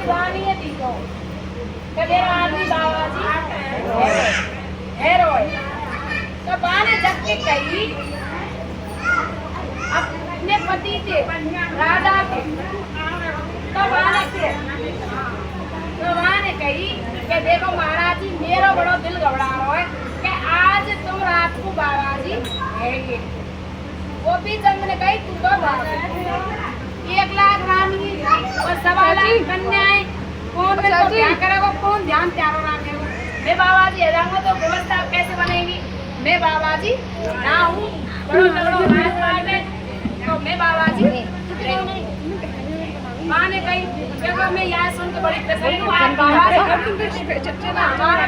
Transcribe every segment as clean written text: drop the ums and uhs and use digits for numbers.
रानी है तीजो के मेरा आदमी बाबा जी है रोए तो बाने जब के कही अपने पति से राजा के तो बाने कही कि देखो महाराज जी मेरा बड़ा दिल घबरा रहा है कि आज तुम रात को बाबा जी है ये गोपी चंद ने कही तू तो 1 लाख रानी और 1.25 लाख कन्याएं कौन क्या करेगा कौन ध्यान त्यारो रखेगा मैं बाबा जी है जाऊंगा तो व्यवस्था कैसे बनेगी मैं बाबा जी ना हूँ बड़ो तगड़ो राजपाट में तो मैं बाबा जी माँ ने कही देखो मैं यहाँ सुन के बड़ी प्रसन्न हूँ आप बाबा हमारा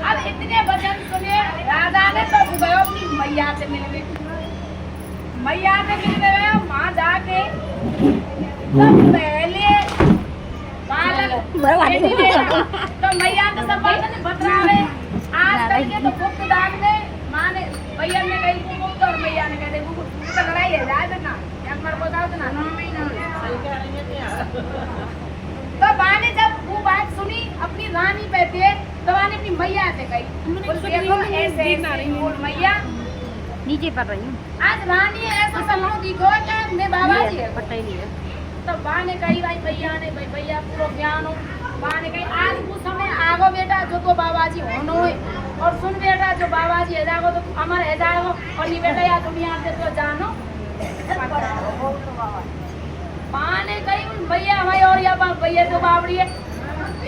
अब इतने वचन सुने राजा ने तो गयो अपनी मैया से मिलने वहाँ जाके तो पहले बालक तो मैया तो सब बतरावे आज कल के तो गुप्त दान में माँ ने भैया ने कही गुप्त और मैया ने कहे गुप्त तो लड़ाई है जाए ना एक बार बताओ तो ना तो माँ ने जब वो बात सुनी अपनी रानी पे थे तो माँ ने अपनी मैया से कही देखो ऐसे बोल मैया नीचे पड़ रही हूँ आज रानी ऐसा समझ दिखो कि मैं बाबा जी है पता ही नहीं है तो माँ ने कही भाई भैया पूरा ज्ञान हो माँ ने कही आज वो समय आगो बेटा जो तो बाबा जी होनो है और सुन बेटा जो बाबा जी है जागो तो अमर है जाएगो और नहीं बेटा या दुनिया से तो जानो माँ ने कही भैया भाई और या भैया तो बाबड़ी है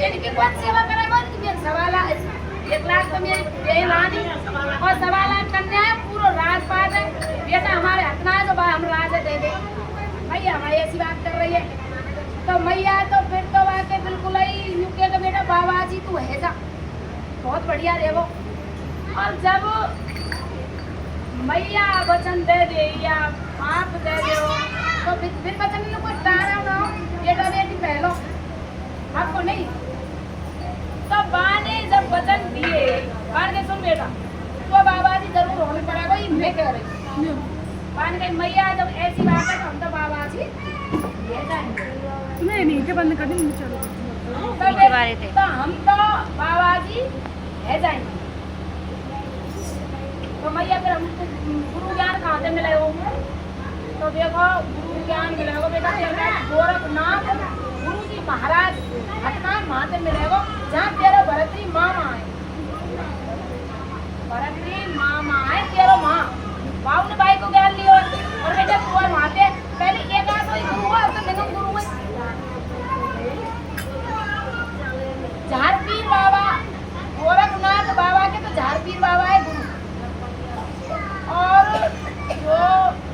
इनकी बहुत सेवा करेगा इनकी 1 लाख तो मेरी बहन रानी और 1.25 लाख कन्या है पूरा राजपाट है बेटा हमारे हथना है तो भाई हम राजा दे दे भैया भाई ऐसी बात कर रही है तो मैया तो फिर तो वाके बिल्कुल ही यूके का बेटा बाबा जी तू है जा बहुत बढ़िया रेवो और जब मैया वचन दे दे या आप दे दे तो फिर वचन में कोई तारा ना हो बेटा बेटी पहलो आपको नहीं तो बा ने जब वचन दिए बार के सुन बेटा तो बाबा जी जरूर होने पड़ेगा ये मैं कह रही बान के मैया जब ऐसी बात है तो हम तो बाबा जी ये जाएंगे तुम्हें नीचे बंद कर दी चलो तो हम तो बाबा जी है जाएंगे तो मैया फिर हमको गुरु ज्ञान कहाँ से मिले हो तो देखो गुरु ज्ञान मिलेगा बेटा तेरा गोरखनाथ गुरु जी महाराज हटनाथ वहाँ से मिलेगा जहाँ तेरा भरतरी मामा है भरतरी मामा है तेरा माँ बाबू ने भाई को ज्ञान लिया और बेटा तू और वहाँ पे पहले एक आध गुरु हुआ अब तो मिनम गुरु है झारपीर बाबा गोरखनाथ बाबा के तो झारपीर बाबा है गुरु और जो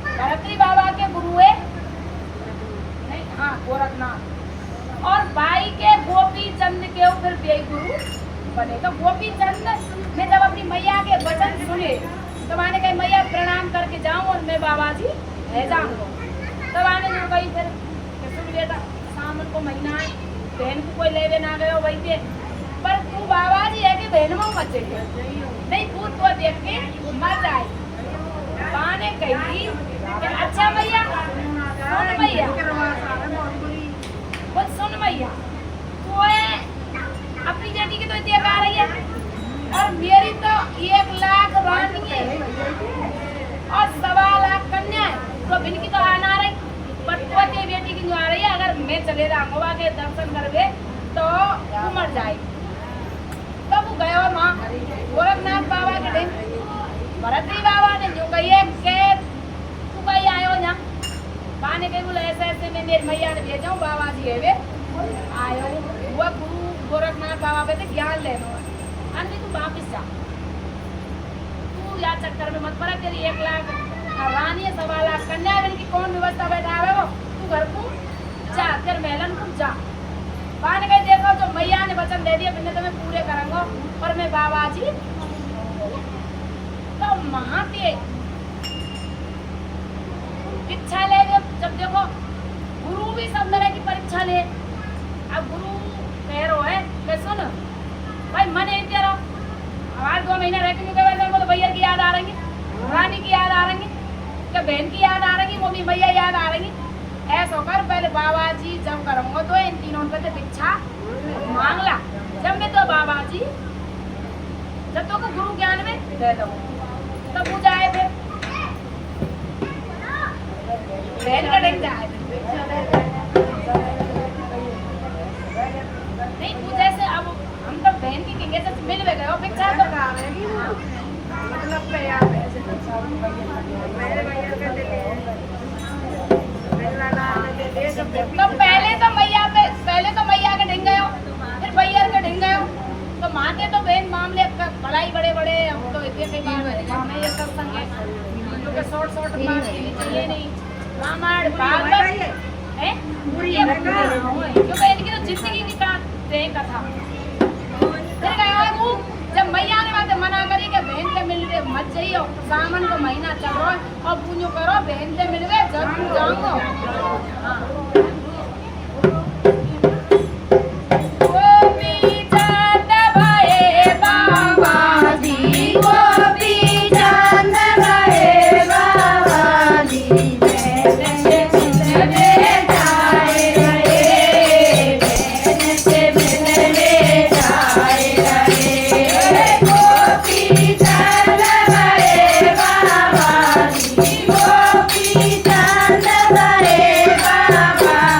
भरतरी बाबा के गुरु है नहीं हाँ गोरखनाथ और भाई के गोपी चंद के फिर वे गुरु बने तो गोपी चंद ने जब अपनी मैया के वचन सुने तो मैंने कही मैया प्रणाम करके जाऊं और मैं बाबा जी है जाऊंगा तो मैंने जो कही फिर सुन बेटा सावन को महीना है बहन को कोई लेवे ना गयो वही थे पर तू बाबा जी है कि बहन में मचे नहीं तू तो देख के मर जाए माँ ने कही कि अच्छा भैया सुन भैया बस सुन भैया तो अपनी बेटी की तो देख आ रही है और मेरी तो 1 लाख रानी है और 1.25 लाख कन्या है तो इनकी तो आना रही पर तो बेटी की जो आ रही है अगर मैं चले जाऊंगा के दर्शन करवे तो तू मर जाए तब वो गयो माँ गोरखनाथ बाबा के दिन भरतरी बाबा ने जो कही के तू कहीं आयो ना माँ ने कही बोले ऐसे ऐसे मैं मेरी मैया ने भेजा बाबा जी है वे आयो वो गुरु गोरखनाथ बाबा पे से ज्ञान लेना अन्य तू वापिस जा तू या चक्कर में मत पड़ा तेरी 1 लाख रानी 1.25 लाख कन्या की कौन व्यवस्था बैठा है वो तू घर को जा तेरे महलन को जा माँ ने कही देखो जो मैया ने वचन दे दिया मैंने तो मैं पूरे करूंगा और मैं बाबा जी तो महाते इच्छा ले जब देखो गुरु भी सब तरह की परीक्षा ले अब गुरु कह रहा है मैं सुन भाई मन है तेरा हमारे 2 महीने रह के तो भैया की याद आ रही रानी की याद आ रही क्या बहन की याद आ रही वो भी भैया याद आ रही ऐसा कर पहले बाबा जी जब रहूंगा तो इन तीनों पे तो भिक्षा मांगला जब मैं तो बाबा जी जब तो को गुरु ज्ञान में दे दो तब पूजा आए थे बहन का डेंग जाए नहीं पूजा से अब हम तो बहन की कहेंगे तो मिल गए हो भिक्षा तो मतलब पे आप ऐसे मेरे भैया के तो पहले तो मैया के ढिंग गए हो फिर भैया के ढिंग गए हो तो माते तो बहन मामले बड़ाई बड़े बड़े हम तो इतने कई बार हमें ये सत्संग है क्योंकि शॉर्ट बात चाहिए नहीं रामायण भागवत है क्योंकि इनकी तो जिंदगी की कथा फिर गया वो जब मैया ने बात मना करी कि बहन से मिल रहे मत जाइए सावन का महीना चल रहा है और पूजो करो बहन से मिल गए जरूर जाऊंगा Bye.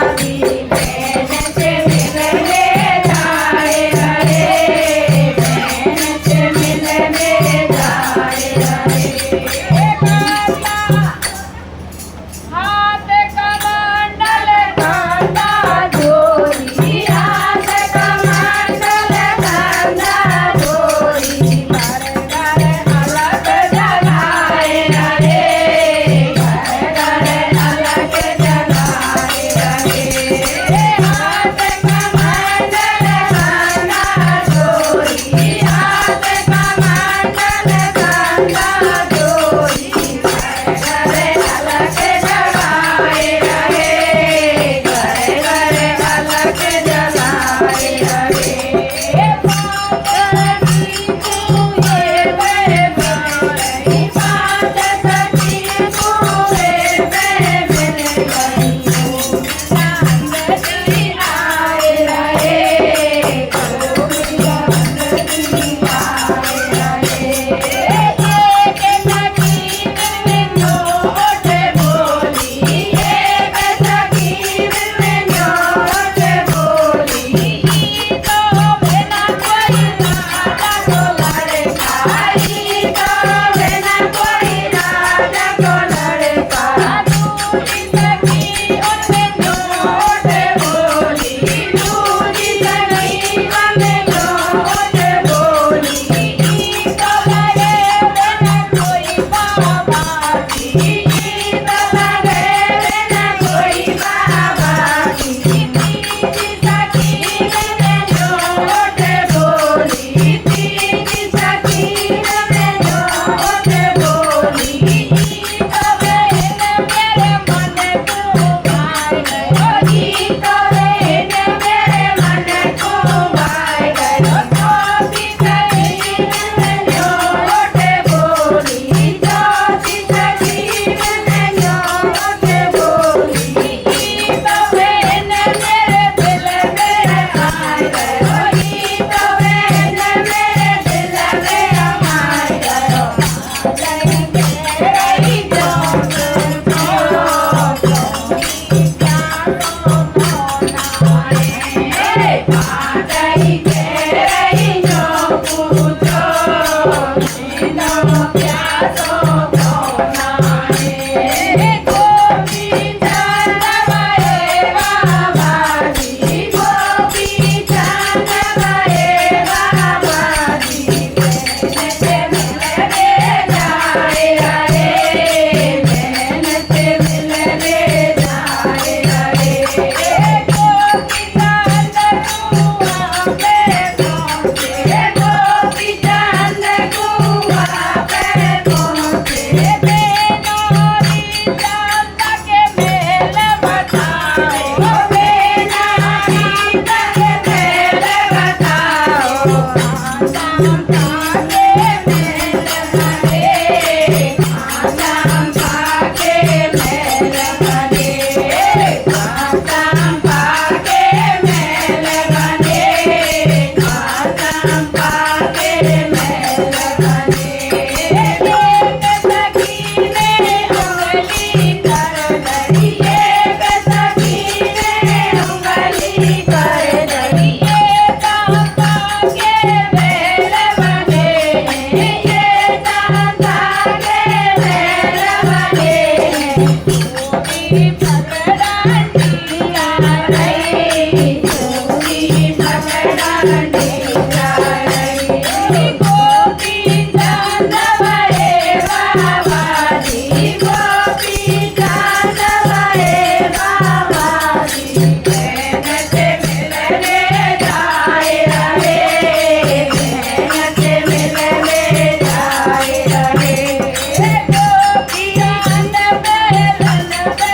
गोपियान बेलन पे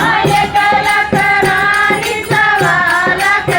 एक लख रानी सवा लख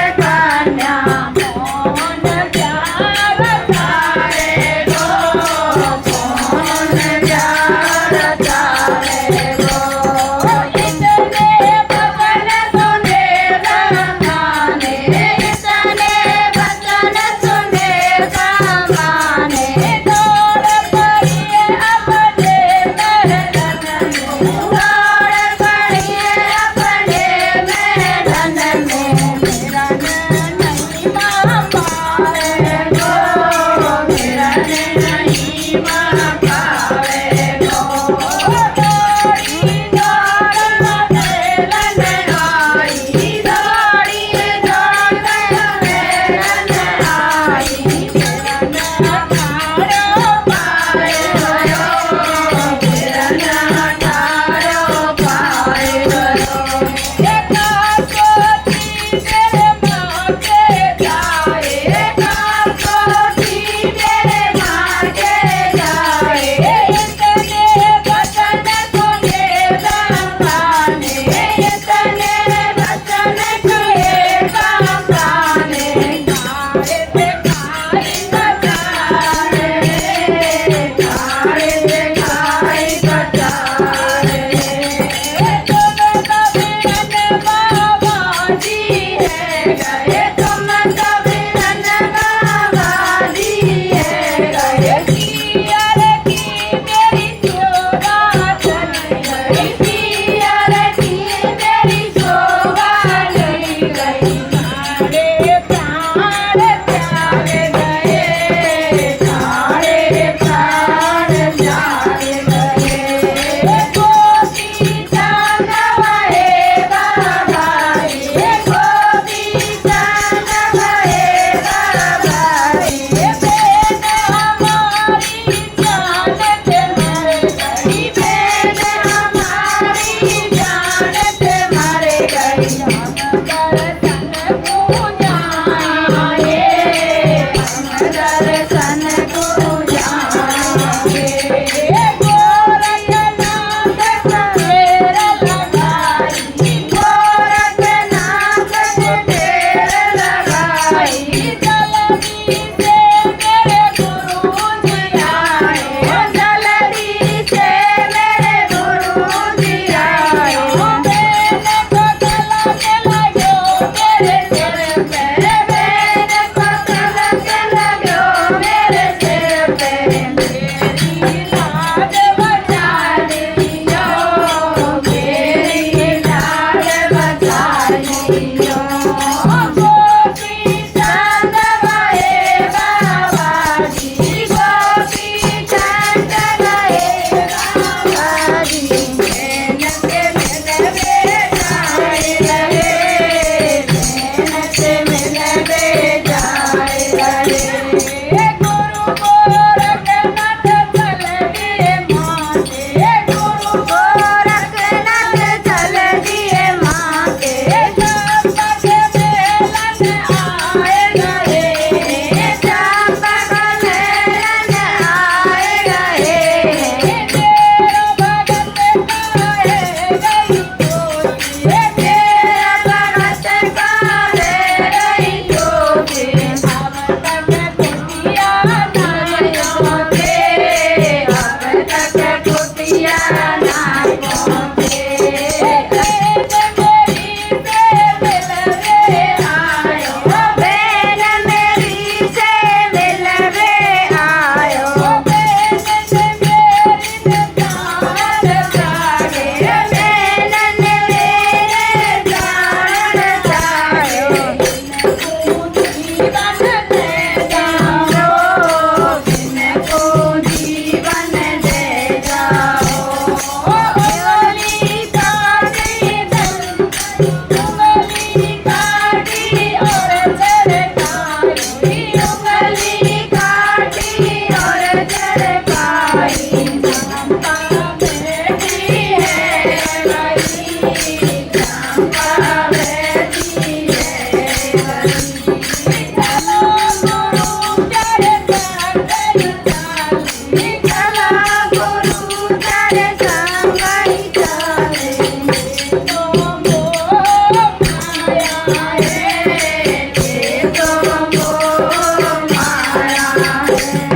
माया है